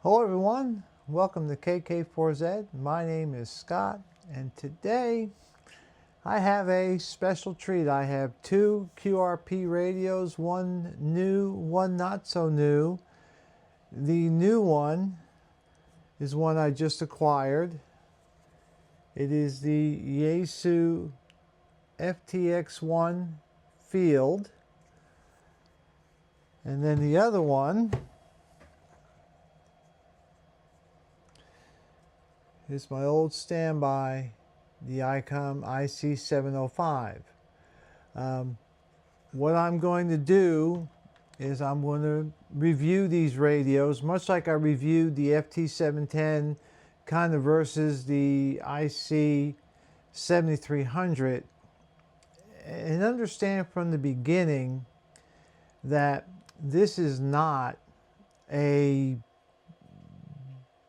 Hello everyone, welcome to KK4Z. My name is Scott, and today I have a special treat. I have two QRP radios, one new, one not so new. The new one is one I just acquired. It is the Yaesu FTX1 Field, and then the other one is my old standby, the ICOM IC705. What I'm going to do is I'm going to review these radios, much like I reviewed the FT710 kind of versus the IC7300, and understand from the beginning that this is not a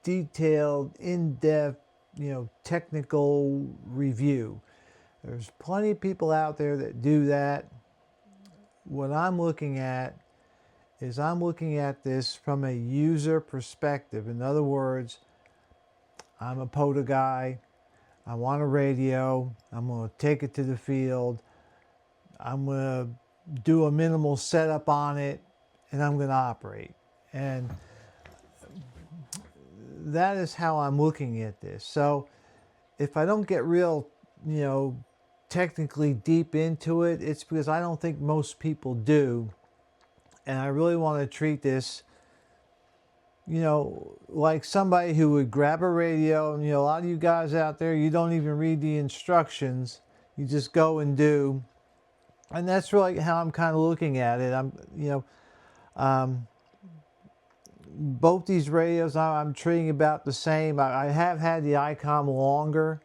detailed, in-depth, technical review. There's plenty of people out there that do that. What I'm looking at is I'm looking at this from a user perspective. In other words, I'm a POTA guy. I want a radio. I'm going to take it to the field. I'm going to do a minimal setup on it, and I'm going to operate. And that is how I'm looking at this. So if I don't get real, technically deep into it, it's because I don't think most people do. And I really want to treat this, like somebody who would grab a radio. And, a lot of you guys out there, you don't even read the instructions. You just go and do. And that's really how I'm kind of looking at it. Both these radios I'm treating about the same. I have had the ICOM longer.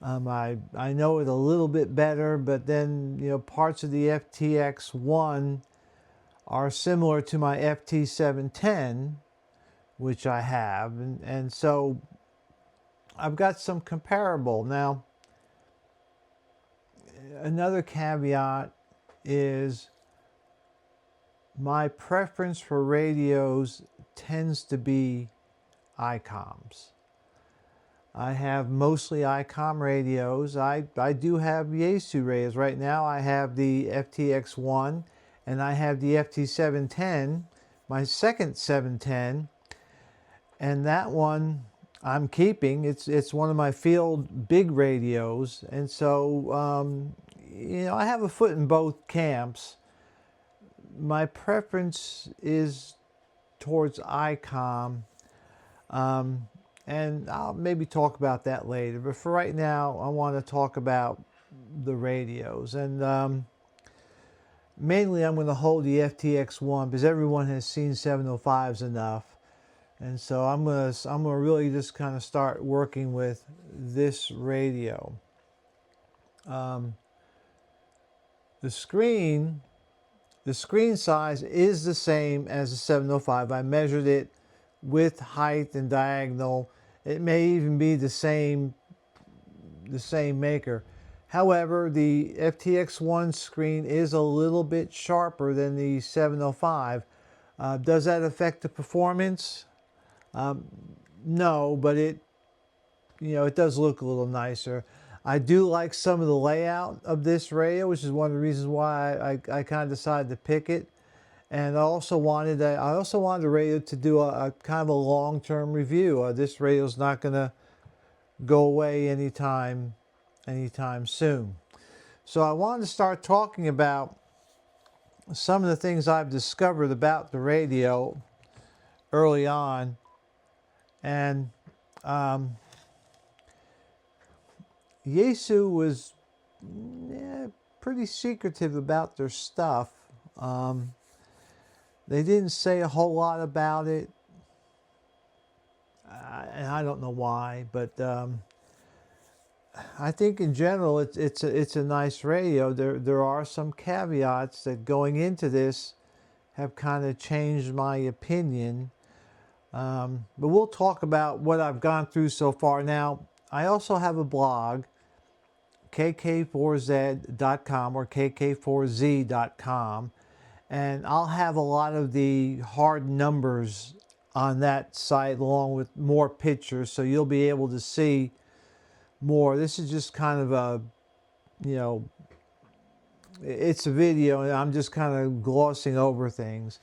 I know it a little bit better, but then parts of the FTX1 are similar to my FT710, which I have, and so I've got some comparable. Now, another caveat is my preference for radios tends to be ICOMs. I have mostly ICOM radios. I do have Yaesu radios. Right now I have the FTX1 and I have the FT710, my second 710, and that one I'm keeping. It's one of my field big radios, and so I have a foot in both camps. My preference is towards ICOM, and I'll maybe talk about that later. But for right now, I want to talk about the radios, and mainly I'm going to hold the FTX1 because everyone has seen 705s enough, and so I'm going to really just kind of start working with this radio. The screen size is the same as the 705. I measured it with height and diagonal. It may even be the same maker. However, the FTX1 screen is a little bit sharper than the 705. Does that affect the performance? No, but it does look a little nicer. I do like some of the layout of this radio, which is one of the reasons why I kind of decided to pick it. And I also wanted the radio to do a kind of a long-term review. This radio is not going to go away anytime soon. So I wanted to start talking about some of the things I've discovered about the radio early on, and Yaesu was pretty secretive about their stuff. They didn't say a whole lot about it, and I don't know why, but I think in general it's a nice radio. There are some caveats that going into this have kind of changed my opinion, but we'll talk about what I've gone through so far. Now, I also have a blog, kk4z.com or kk4z.com, and I'll have a lot of the hard numbers on that site along with more pictures, so you'll be able to see more. This is just kind of a, you know, it's a video and I'm just kind of glossing over things.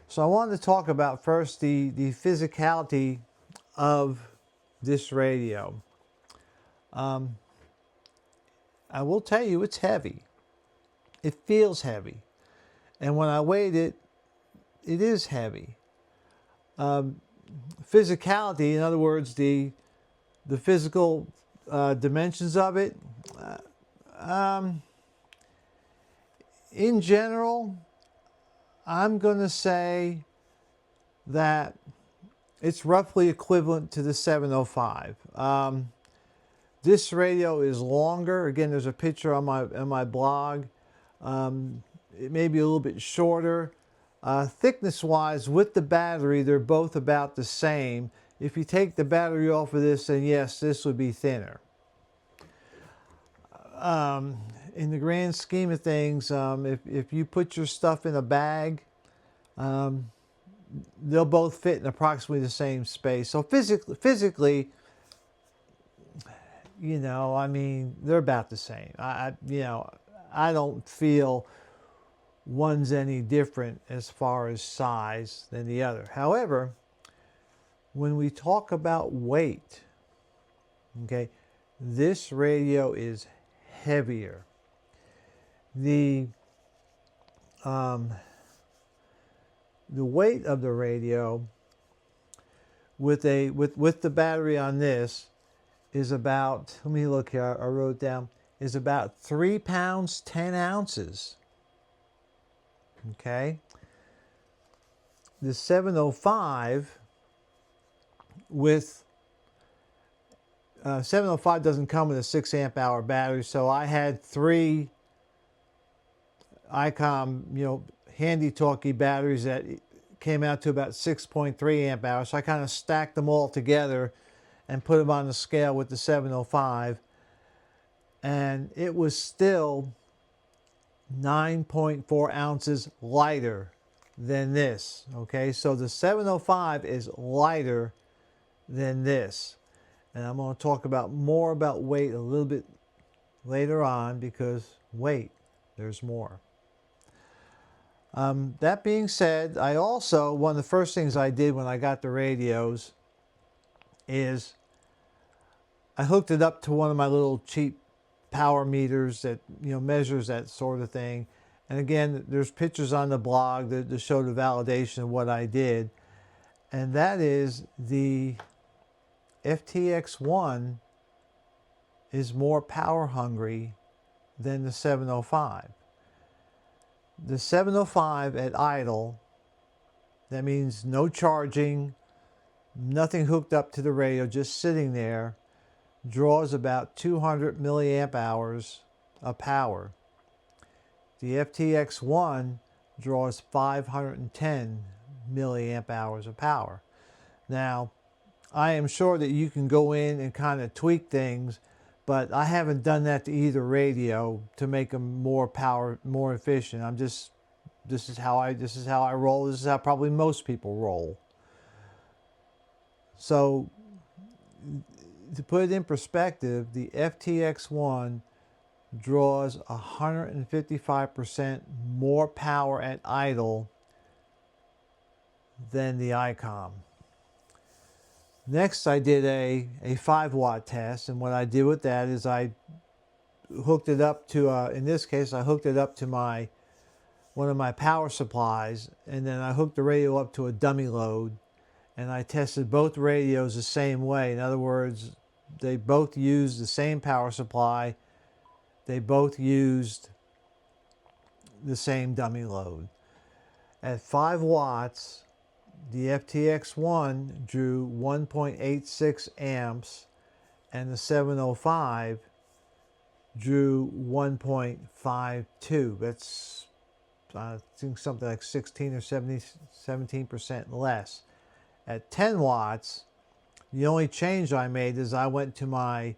So I wanted to talk about first the physicality of this radio. I will tell you, it's heavy. It feels heavy. And when I weighed it, it is heavy. Physicality, in other words, the physical dimensions of it, in general, I'm going to say that it's roughly equivalent to the 705. This radio is longer. Again, there's a picture on my blog. It may be a little bit shorter. Thickness-wise, with the battery, they're both about the same. If you take the battery off of this, then yes, this would be thinner. In the grand scheme of things, if you put your stuff in a bag, they'll both fit in approximately the same space. So physically, you know, I mean, they're about the same. You know, I don't feel one's any different as far as size than the other. However, when we talk about weight, okay, this radio is heavier. The weight of the radio with the battery on this is about, let me look here, I wrote down, is about 3 pounds 10 ounces. Okay. The 705 with 705 doesn't come with a 6 amp hour battery, so I had 3 ICOM, you know, handy talkie batteries that came out to about 6.3 amp hours. So I kind of stacked them all together and put them on the scale with the 705, and it was still 9.4 ounces lighter than this. Okay, so the 705 is lighter than this, and I'm going to talk about more about weight a little bit later on, because weight, there's more. That being said, I also, one of the first things I did when I got the radios is I hooked it up to one of my little cheap power meters that, you know, measures that sort of thing. And again, there's pictures on the blog that show the validation of what I did. And that is the FTX1 is more power hungry than the 705. The 705 at idle, that means no charging, nothing hooked up to the radio, just sitting there, draws about 200 milliamp hours of power. The FTX1 draws 510 milliamp hours of power. Now, I am sure that you can go in and kind of tweak things, but I haven't done that to either radio to make them more efficient. this is how I roll. This is how probably most people roll. So to put it in perspective, the FTX1 draws 155% more power at idle than the ICOM. Next, I did a 5-watt test, and what I did with that is I hooked it up to, in this case, I hooked it up to one of my power supplies, and then I hooked the radio up to a dummy load, and I tested both radios the same way. In other words, they both used the same power supply. They both used the same dummy load. At 5 watts, the FTX1 drew 1.86 amps, and the 705 drew 1.52. That's, I think, something like 16 or 17% less. At 10 watts, the only change I made is I went to my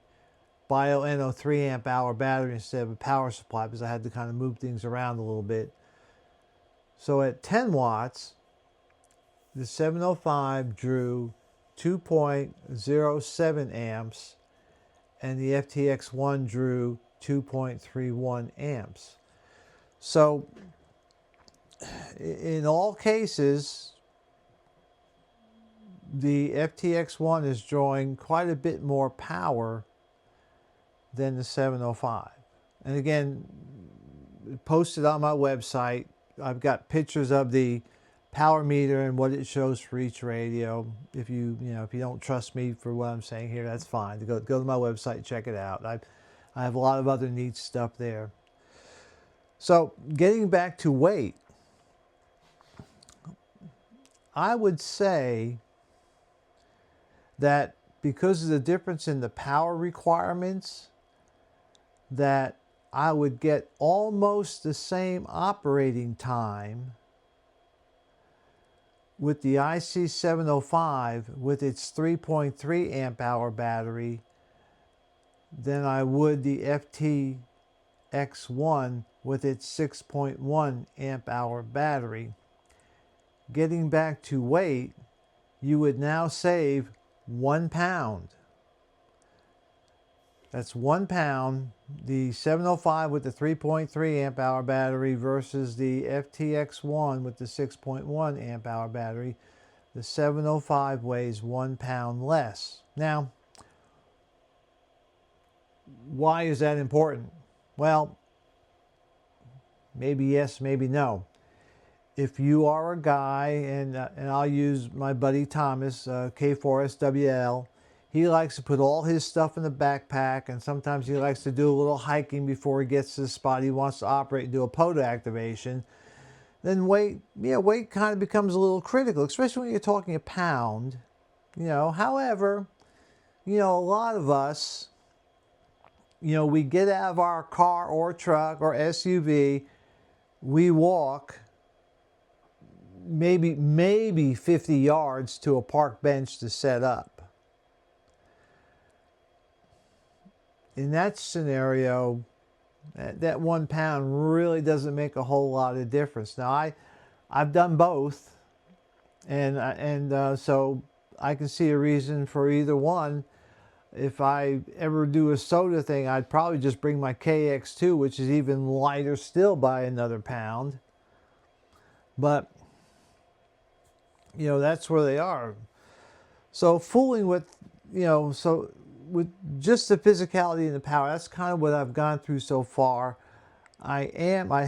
BioNO 3 amp hour battery instead of a power supply, because I had to kind of move things around a little bit. So at 10 watts, the 705 drew 2.07 amps and the FTX1 drew 2.31 amps. So in all cases, the FTX1 is drawing quite a bit more power than the 705. And again, posted on my website, I've got pictures of the power meter and what it shows for each radio. If you don't trust me for what I'm saying here, that's fine. Go to my website, check it out. I have a lot of other neat stuff there. So getting back to weight, I would say that because of the difference in the power requirements, that I would get almost the same operating time with the IC705 with its 3.3 amp hour battery than I would the FTX1 with its 6.1 amp hour battery. Getting back to weight, you would now save 1 pound. That's 1 pound, the 705 with the 3.3 amp hour battery versus the FTX1 with the 6.1 amp hour battery. The 705 weighs 1 pound less. Now, why is that important? Well, maybe yes, maybe no. If you are a guy, and I'll use my buddy Thomas, K4SWL, he likes to put all his stuff in the backpack, and sometimes he likes to do a little hiking before he gets to the spot he wants to operate and do a POTA activation. Then weight kind of becomes a little critical, especially when you're talking a pound. However, a lot of us, we get out of our car or truck or SUV, we walk maybe 50 yards to a park bench to set up. In that scenario, that 1 pound really doesn't make a whole lot of difference. Now, I've done both, and so I can see a reason for either one. If I ever do a soda thing, I'd probably just bring my KX2, which is even lighter still by another pound. But, that's where they are. So fooling with, with just the physicality and the power, that's kind of what I've gone through so far. I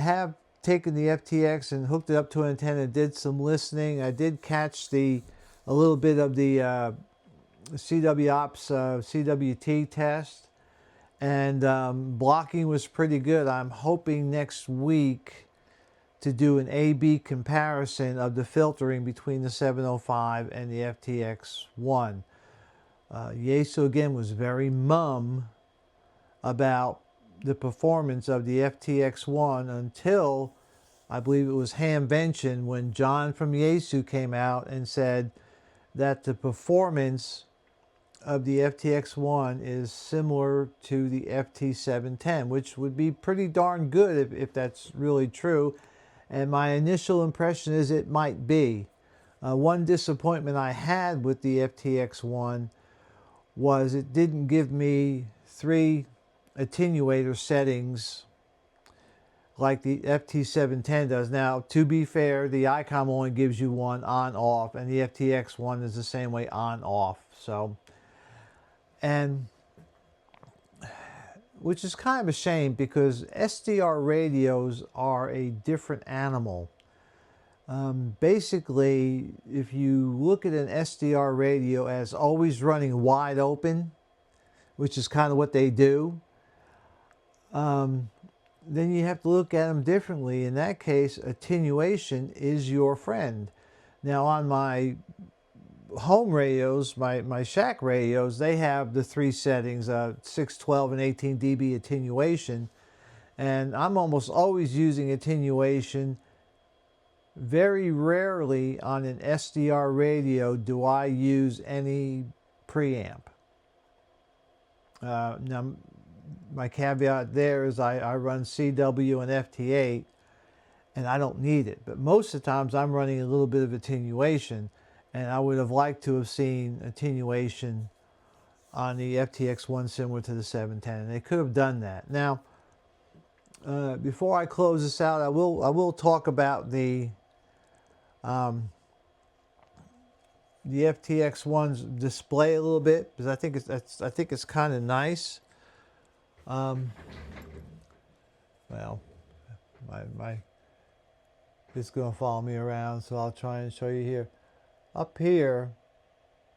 have taken the FTX and hooked it up to an antenna, did some listening. I did catch a little bit of the CW Ops CWT test, and blocking was pretty good. I'm hoping next week to do an A/B comparison of the filtering between the 705 and the FTX1. Yaesu again was very mum about the performance of the FTX1 until I believe it was Hamvention when John from Yaesu came out and said that the performance of the FTX1 is similar to the FT710, which would be pretty darn good if that's really true. And my initial impression is it might be. One disappointment I had with the FTX1 was it didn't give me 3 attenuator settings like the FT710 does. Now, to be fair, the ICOM only gives you one on-off, and the FTX1 is the same way on-off. So, and which is kind of a shame because SDR radios are a different animal. Basically, if you look at an SDR radio as always running wide open, which is kind of what they do, then you have to look at them differently. In that case, attenuation is your friend. Now, on my home radios, my shack radios, they have the 3 settings, 6, 12, and 18 dB attenuation. And I'm almost always using attenuation. Very rarely on an SDR radio do I use any preamp. Now, my caveat there is I run CW and FT8, and I don't need it. But most of the times I'm running a little bit of attenuation, and I would have liked to have seen attenuation on the FTX1 similar to the 710, and they could have done that. Now, before I close this out, I will talk about the FTX1's display a little bit, because I think it's kind of nice. Well, it's going to follow me around, so I'll try and show you here. Up here,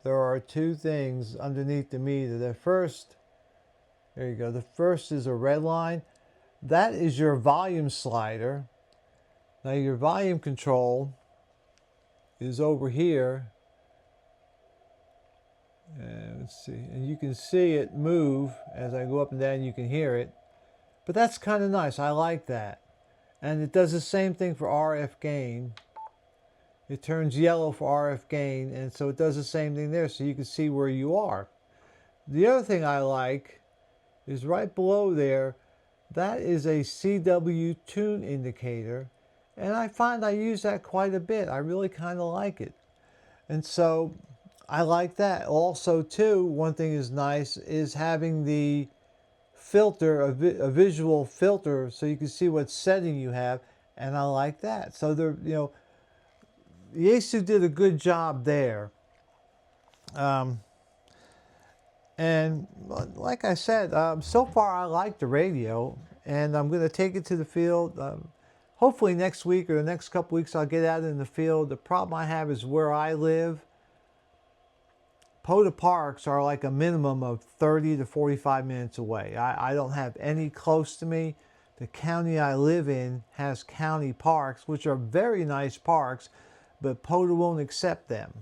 there are two things underneath the meter. The first, there you go. The first is a red line. That is your volume slider. Now your volume control is over here. And let's see, and you can see it move as I go up and down. You can hear it, but that's kind of nice. I like that. And it does the same thing for RF gain. It turns yellow for RF gain, and so it does the same thing there, so you can see where you are. The other thing I like is right below there. That is a CW tune indicator, and I find I use that quite a bit. I really kind of like it, and so I like that. Also, too, one thing is nice is having the filter, a visual filter, so you can see what setting you have, and I like that. So they're, Yaesu did a good job there. And like I said, so far I like the radio, and I'm going to take it to the field. Hopefully next week or the next couple weeks I'll get out in the field. The problem I have is where I live. POTA parks are like a minimum of 30 to 45 minutes away. I don't have any close to me. The county I live in has county parks, which are very nice parks, but POTA won't accept them.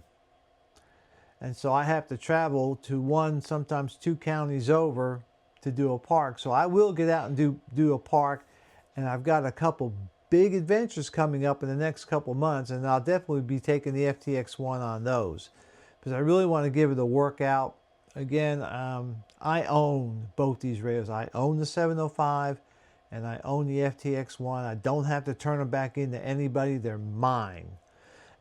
And so I have to travel to one, sometimes two counties over to do a park. So I will get out and do a park, and I've got a couple big adventures coming up in the next couple months, and I'll definitely be taking the FTX1 on those, because I really want to give it a workout. Again, I own both these radios. I own the 705 and I own the FTX1. I don't have to turn them back into anybody. They're mine.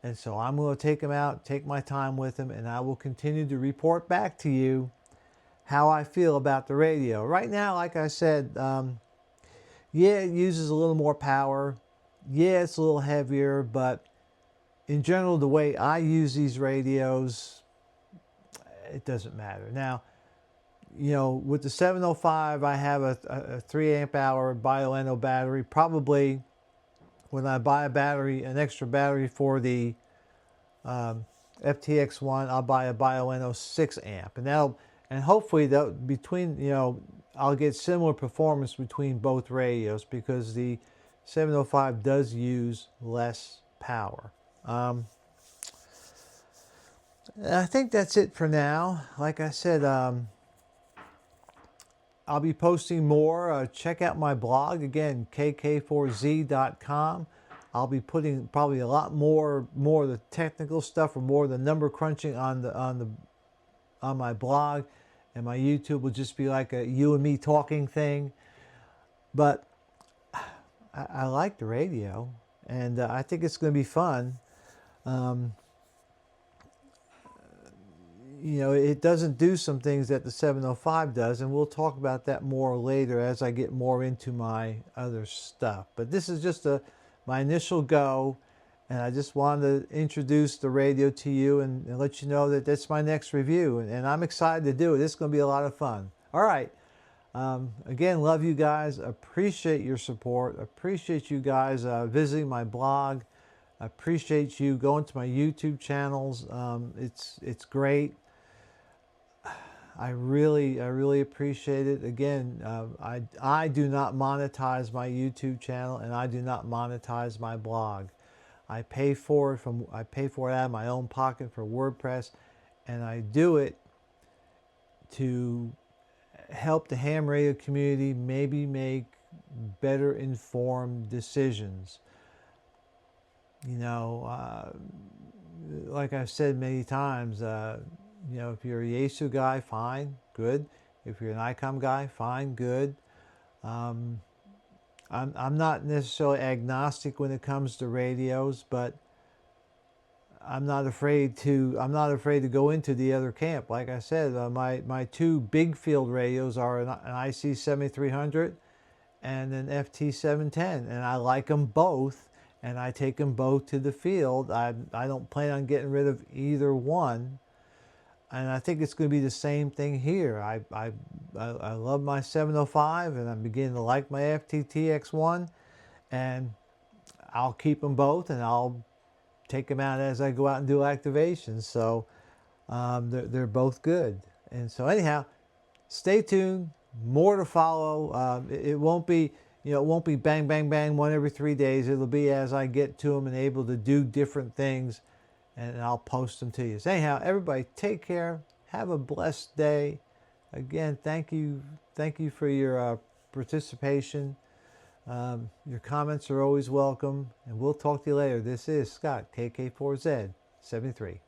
And so I'm going to take them out, take my time with them, and I will continue to report back to you how I feel about the radio. Right now, like I said, yeah, it uses a little more power. Yeah, it's a little heavier, but in general, the way I use these radios, it doesn't matter. Now, with the 705, I have a 3 amp hour Bioenno battery. Probably when I buy a battery, an extra battery for the FTX1, I'll buy a Bioenno 6 amp, and hopefully I'll get similar performance between both radios, because the 705 does use less power. I think that's it for now. Like I said, I'll be posting more. Check out my blog again, kk4z.com. I'll be putting probably a lot more of the technical stuff, or more of the number crunching on my blog, and my YouTube will just be like a you and me talking thing. But I like the radio, and I think it's going to be fun. It doesn't do some things that the 705 does, and we'll talk about that more later as I get more into my other stuff. But this is just my initial go, and I just wanted to introduce the radio to you and let you know that that's my next review, and I'm excited to do it. It's going to be a lot of fun. All right. Again, love you guys. Appreciate your support. Appreciate you guys visiting my blog. I appreciate you going to my YouTube channels. It's great. I really appreciate it. Again, I do not monetize my YouTube channel, and I do not monetize my blog. I pay for it out of my own pocket for WordPress, and I do it to help the ham radio community maybe make better informed decisions. Like I've said many times, if you're a Yaesu guy, fine, good. If you're an ICOM guy, fine, good. I'm not necessarily agnostic when it comes to radios, but I'm not afraid to go into the other camp. Like I said, my two big field radios are an IC 7300 and an FT710, and I like them both, and I take them both to the field. I don't plan on getting rid of either one, and I think it's going to be the same thing here. I love my 705, and I'm beginning to like my FTTX1, and I'll keep them both, and I'll take them out as I go out and do activations. So they're both good. And so anyhow, stay tuned. More to follow. It won't be, it won't be bang, bang, bang, one every 3 days. It'll be as I get to them and able to do different things, and I'll post them to you. So anyhow, everybody take care. Have a blessed day. Again, thank you for your participation. Your comments are always welcome, and we'll talk to you later. This is Scott, KK4Z73.